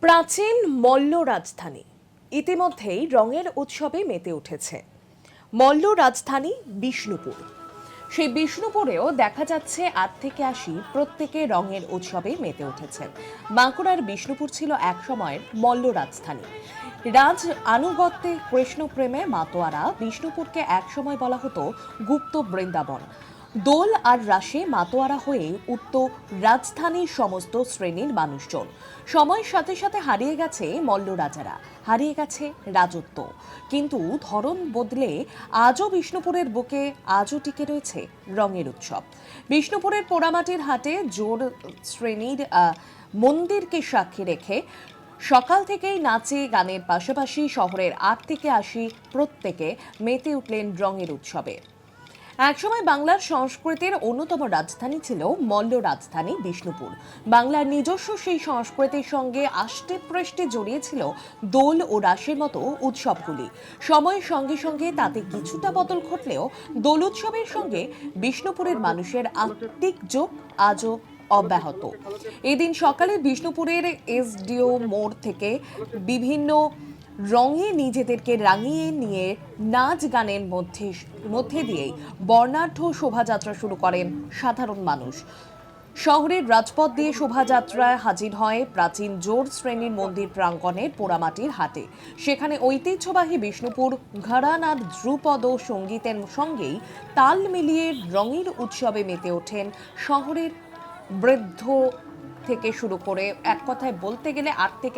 প্রাচীন মল্ল রাজধানী ইতিমধ্যেই রঙের উৎসবে মেতে উঠেছে। মল্ল রাজধানী বিষ্ণুপুর। সেই বিষ্ণুপুরেও দেখা যাচ্ছে আজ থেকে আসি প্রত্যেকে রঙের উৎসবে মেতে উঠেছেন। বাঁকুড়ার বিষ্ণুপুর ছিল এক সময়ের মল্ল রাজধানী। রাজ আনুগত্যে কৃষ্ণপ্রেমে মাতোয়ারা বিষ্ণুপুরকে একসময় বলা হতো গুপ্ত বৃন্দাবন। দোল আর রাসে মাতোয়ারা হয়ে উঠত রাজধানীর সমস্ত শ্রেণীর মানুষজন। সময়ের সাথে সাথে হারিয়ে গেছে মল্ল রাজারা, হারিয়ে গেছে রাজত্ব, কিন্তু ধরন বদলে আজও বিষ্ণুপুরের বুকে আজও টিকে রয়েছে রঙের উৎসব। বিষ্ণুপুরের পোড়ামাটির হাটে জোর শ্রেণীর মন্দিরকে সাক্ষী রেখে সকাল থেকেই নাচে গানের পাশাপাশি শহরের ৮ থেকে ৮০ প্রত্যেকে মেতে উঠলেন রঙের উৎসবে। একসময় বাংলার সংস্কৃতির অন্যতম রাজধানী ছিল মল্ল রাজধানী বিষ্ণুপুর। বাংলার নিজস্ব সেই সংস্কৃতির সঙ্গে আষ্টে পৃষ্ঠে জড়িয়েছিল দোল ও রাসের মতো উৎসবগুলি। সময়ের সঙ্গে সঙ্গে তাতে কিছুটা বদল ঘটলেও দোল উৎসবের সঙ্গে বিষ্ণুপুরের মানুষের আত্মিক যোগ আজও অব্যাহত। এদিন সকালে বিষ্ণুপুরের এসডিও মোড় থেকে বিভিন্ন রঙে নিজেদেরকে রাঙিয়ে নিয়ে নাচ গানের মধ্যে দিয়েই বর্ণাঢ্য শোভাযাত্রা শুরু করেন সাধারণ মানুষ। শহরের রাজপথ দিয়ে শোভাযাত্রায় হাজির হয় প্রাচীন জোর শ্রেণীর মন্দির প্রাঙ্গণের পোড়ামাটির হাটে। সেখানে ঐতিহ্যবাহী বিষ্ণুপুর ঘরানার ধ্রুপদ সঙ্গীতের সঙ্গেই তাল মিলিয়ে রঙের উৎসবে মেতে ওঠেন শহরের বৃদ্ধ থেকে শুরু করে এক কথায় বলতে গেলে ৮ থেকে